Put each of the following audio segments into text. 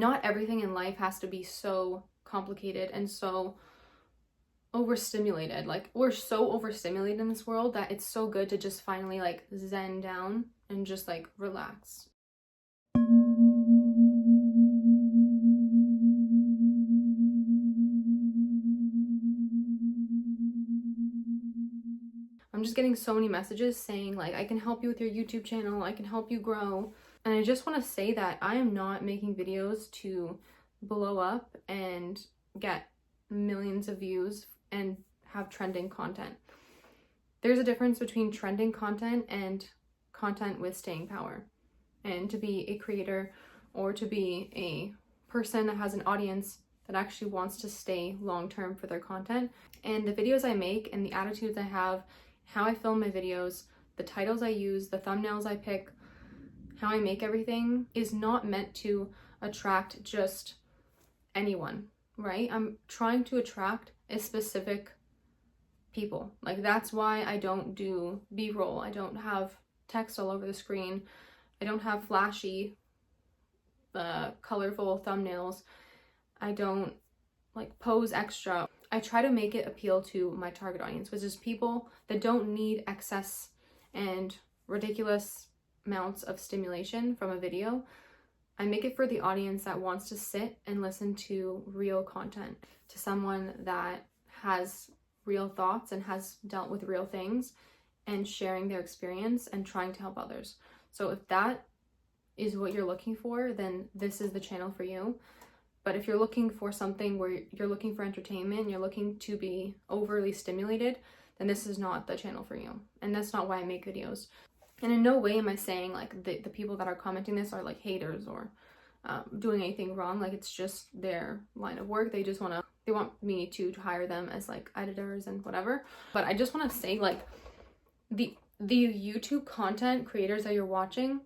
not everything in life has to be so complicated and so overstimulated. Like, we're so overstimulated in this world that it's so good to just finally like zen down and just like relax. I'm just getting so many messages saying like, I can help you with your YouTube channel, I can help you grow. And I just want to say that I am not making videos to blow up and get millions of views and have trending content. There's a difference between trending content and content with staying power. And to be a creator or to be a person that has an audience that actually wants to stay long-term for their content. And the videos I make and the attitudes I have, how I film my videos, the titles I use, the thumbnails I pick, how I make everything is not meant to attract just anyone, right? I'm trying to attract a specific people. Like, that's why I don't do B-roll. I don't have text all over the screen. I don't have flashy, colorful thumbnails. I don't like pose extra. I try to make it appeal to my target audience, which is people that don't need excess and ridiculous amounts of stimulation from a video. I make it for the audience that wants to sit and listen to real content, to someone that has real thoughts and has dealt with real things and sharing their experience and trying to help others. So if that is what you're looking for, then this is the channel for you. But if you're looking for something where you're looking for entertainment, you're looking to be overly stimulated, then this is not the channel for you. And that's not why I make videos. And in no way am I saying like the people that are commenting this are like haters or doing anything wrong. Like, it's just their line of work. They just they want me to hire them as like editors and whatever. But I just want to say, like, the YouTube content creators that you're watching,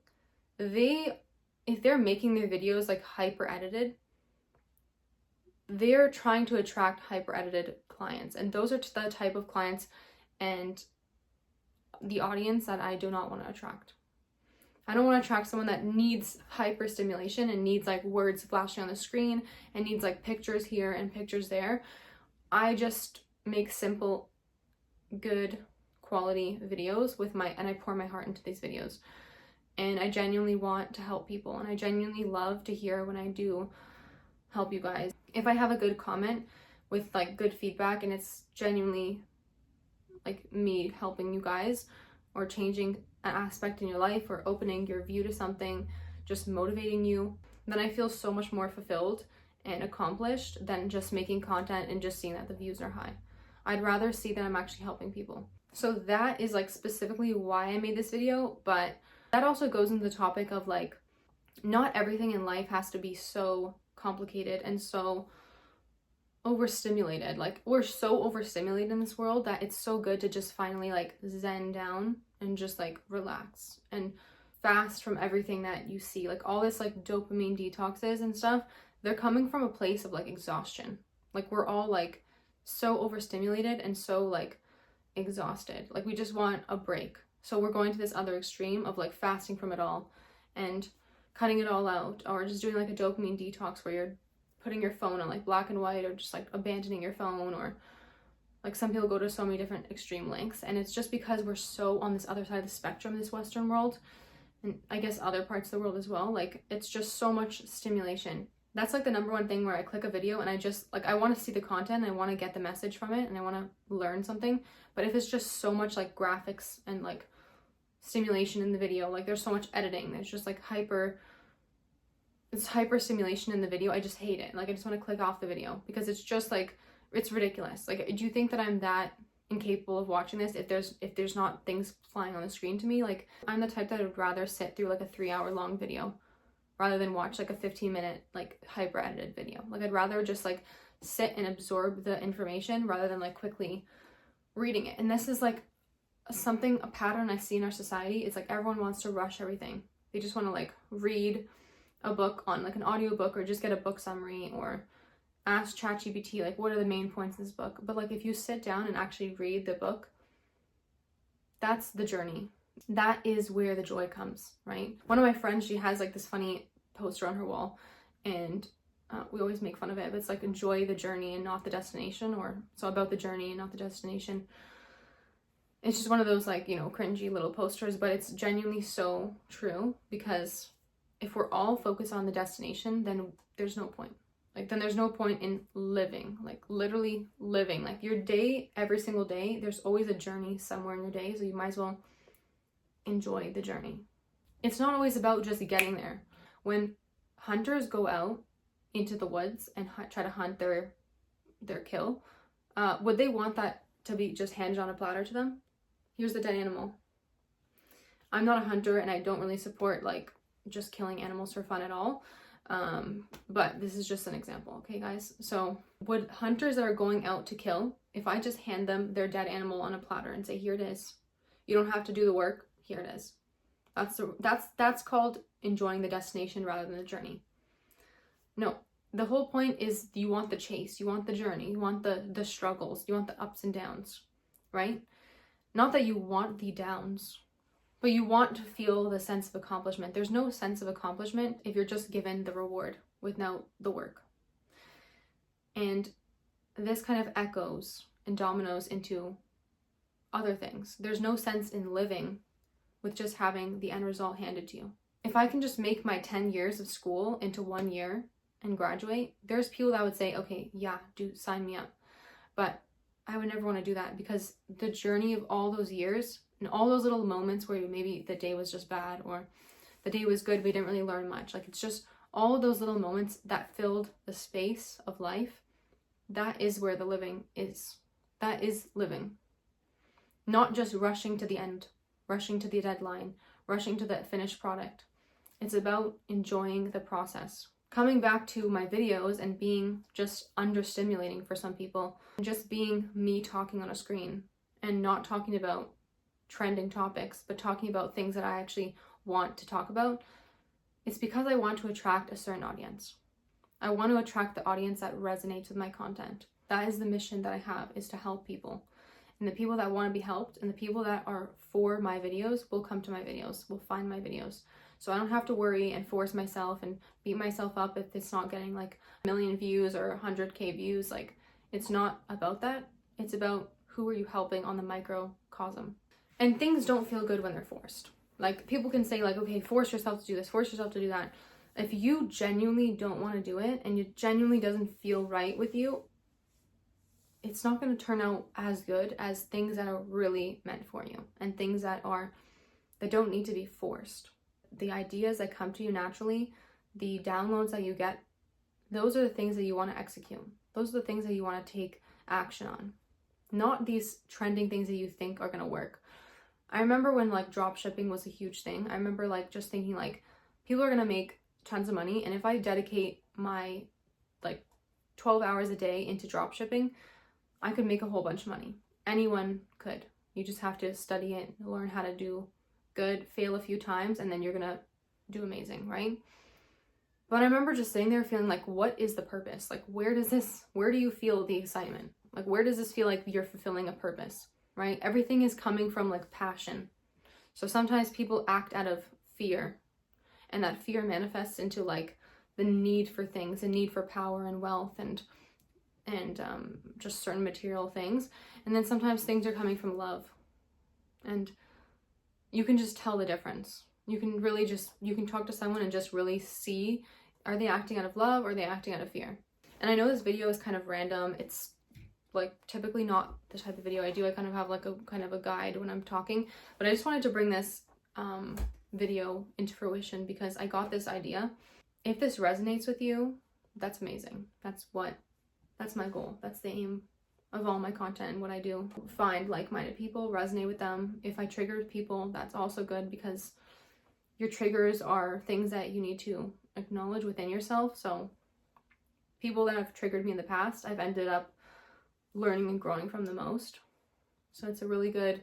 if they're making their videos like hyper edited, they're trying to attract hyper edited clients, and those are the type of clients and the audience that I do not want to attract. I don't want to attract someone that needs hyper stimulation and needs like words flashing on the screen and needs like pictures here and pictures there. I just make simple, good quality videos and I pour my heart into these videos. And I genuinely want to help people, and I genuinely love to hear when I do help you guys. If I have a good comment with like good feedback and it's genuinely like me helping you guys or changing an aspect in your life or opening your view to something, just motivating you, then I feel so much more fulfilled and accomplished than just making content and just seeing that the views are high. I'd rather see that I'm actually helping people. So that is like specifically why I made this video, but that also goes into the topic of like, not everything in life has to be so complicated and so overstimulated. Like, we're so overstimulated in this world that it's so good to just finally like zen down and just like relax and fast from everything that you see. Like, all this like dopamine detoxes and stuff, they're coming from a place of like exhaustion. Like, we're all like so overstimulated and so like exhausted. Like, we just want a break. So we're going to this other extreme of like fasting from it all and cutting it all out, or just doing like a dopamine detox where you're putting your phone on like black and white, or just like abandoning your phone, or like some people go to so many different extreme lengths. And it's just because we're so on this other side of the spectrum, this Western world, and I guess other parts of the world as well. Like, it's just so much stimulation. That's like the number one thing where I click a video and I just like, I want to see the content, I want to get the message from it, and I want to learn something. But if it's just so much like graphics and like stimulation in the video, like there's so much editing, there's just like hyper stimulation in the video, I just hate it. Like, I just want to click off the video because it's just like, it's ridiculous. Like, do you think that I'm that incapable of watching this if there's not things flying on the screen to me? Like, I'm the type that would rather sit through like a 3-hour long video rather than watch like a 15-minute like hyper edited video. Like, I'd rather just like sit and absorb the information rather than like quickly reading it. And this is like a pattern I see in our society. It's like everyone wants to rush everything. They just want to like read a book on like an audiobook, or just get a book summary, or ask ChatGPT like, what are the main points in this book? But like, if you sit down and actually read the book, that's the journey. That is where the joy comes, right? One of my friends, she has like this funny poster on her wall, and we always make fun of it, but it's like enjoy the journey and not the destination, or so about the journey and not the destination. It's just one of those like, you know, cringy little posters, but it's genuinely so true, because if we're all focused on the destination, then there's no point. Like, then there's no point in living, like literally living. Like your day, every single day, there's always a journey somewhere in your day, so you might as well enjoy the journey. It's not always about just getting there. When hunters go out into the woods and try to hunt their kill, would they want that to be just handed on a platter to them? Here's the dead animal. I'm not a hunter, and I don't really support like just killing animals for fun at all. But this is just an example, okay guys? So would hunters that are going out to kill, if I just hand them their dead animal on a platter and say, here it is, you don't have to do the work, here it is. That's called enjoying the destination rather than the journey. No, the whole point is you want the chase, you want the journey, you want the struggles, you want the ups and downs, right? Not that you want the downs, but you want to feel the sense of accomplishment. There's no sense of accomplishment if you're just given the reward without the work. And this kind of echoes and dominoes into other things. There's no sense in living with just having the end result handed to you. If I can just make my 10 years of school into 1 year and graduate, there's people that would say, okay, yeah, sign me up. But I would never want to do that, because the journey of all those years and all those little moments where maybe the day was just bad or the day was good, we didn't really learn much. Like, it's just all of those little moments that filled the space of life. That is where the living is. That is living. Not just rushing to the end, rushing to the deadline, rushing to the finished product. It's about enjoying the process. Coming back to my videos and being just understimulating for some people, just being me talking on a screen and not talking about trending topics, but talking about things that I actually want to talk about, it's because I want to attract a certain audience. I want to attract the audience that resonates with my content. That is the mission that I have, is to help people. And the people that want to be helped and the people that are for my videos will come to my videos, will find my videos. So I don't have to worry and force myself and beat myself up if it's not getting like 1 million views or 100K views. Like, it's not about that. It's about who are you helping on the microcosm. And things don't feel good when they're forced. Like, people can say like, okay, force yourself to do this, force yourself to do that. If you genuinely don't want to do it and it genuinely doesn't feel right with you, it's not going to turn out as good as things that are really meant for you and things that don't need to be forced. The ideas that come to you naturally, the downloads that you get, those are the things that you want to execute. Those are the things that you want to take action on. Not these trending things that you think are going to work. I remember when like drop shipping was a huge thing. I remember like just thinking like, people are going to make tons of money, and if I dedicate my like 12 hours a day into drop shipping, I could make a whole bunch of money. Anyone could. You just have to study it, learn how to do good, fail a few times, and then you're gonna do amazing, right? But I remember just sitting there feeling like, what is the purpose? Like, where do you feel the excitement? Like, where does this feel like you're fulfilling a purpose, right? Everything is coming from like passion. So sometimes people act out of fear, and that fear manifests into like the need for things, the need for power and wealth and just certain material things. And then sometimes things are coming from love, and you can just tell the difference. You can talk to someone and just really see, are they acting out of love or are they acting out of fear? And I know this video is kind of random. It's like typically not the type of video I do. I kind of have like a kind of a guide when I'm talking, but I just wanted to bring this video into fruition because I got this idea. If this resonates with you, that's amazing. That's my goal. That's the aim of all my content and what I do. Find like-minded people, resonate with them. If I triggered people, that's also good, because your triggers are things that you need to acknowledge within yourself. So people that have triggered me in the past, I've ended up learning and growing from the most. So it's a really good,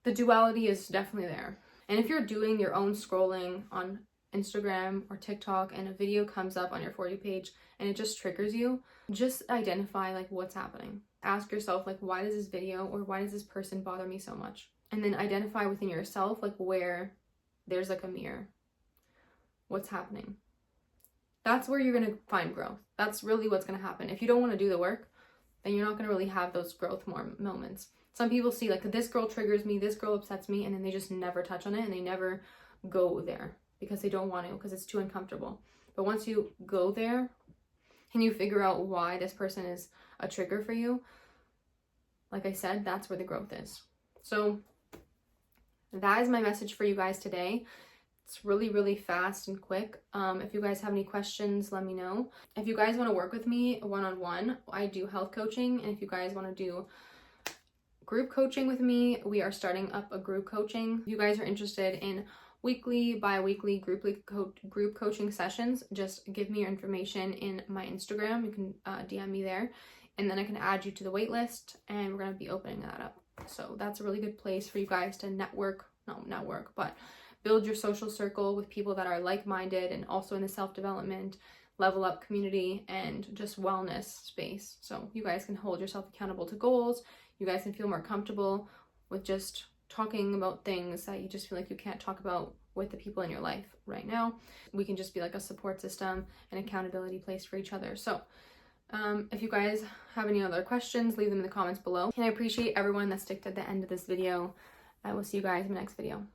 the duality is definitely there. And if you're doing your own scrolling on Instagram or TikTok and a video comes up on your For You page and it just triggers you, just identify like what's happening. Ask yourself like, why does this video or why does this person bother me so much? And then identify within yourself like where there's like a mirror. What's happening? that's where you're going to find growth. That's really what's going to happen. If you don't want to do the work, then you're not going to really have those growth moments. Some people see like, this girl triggers me, this girl upsets me, and then they just never touch on it, and they never go there because they don't want to, because it's too uncomfortable. But once you go there and you figure out why this person is a trigger for you, like I said, that's where the growth is. So that is my message for you guys today. It's really, really fast and quick. If you guys have any questions, let me know. If you guys want to work with me one-on-one, I do health coaching. And if you guys want to do group coaching with me, we are starting up a group coaching. If you guys are interested in weekly, bi-weekly, group coaching sessions, just give me your information in my Instagram. You can DM me there, and then I can add you to the wait list, and we're going to be opening that up. So that's a really good place for you guys to but build your social circle with people that are like-minded and also in the self-development, level up community, and just wellness space. So you guys can hold yourself accountable to goals. You guys can feel more comfortable with just talking about things that you just feel like you can't talk about with the people in your life right now. We can just be like a support system and accountability place for each other. So if you guys have any other questions, leave them in the comments below. And I appreciate everyone that stuck to the end of this video. I will see you guys in the next video.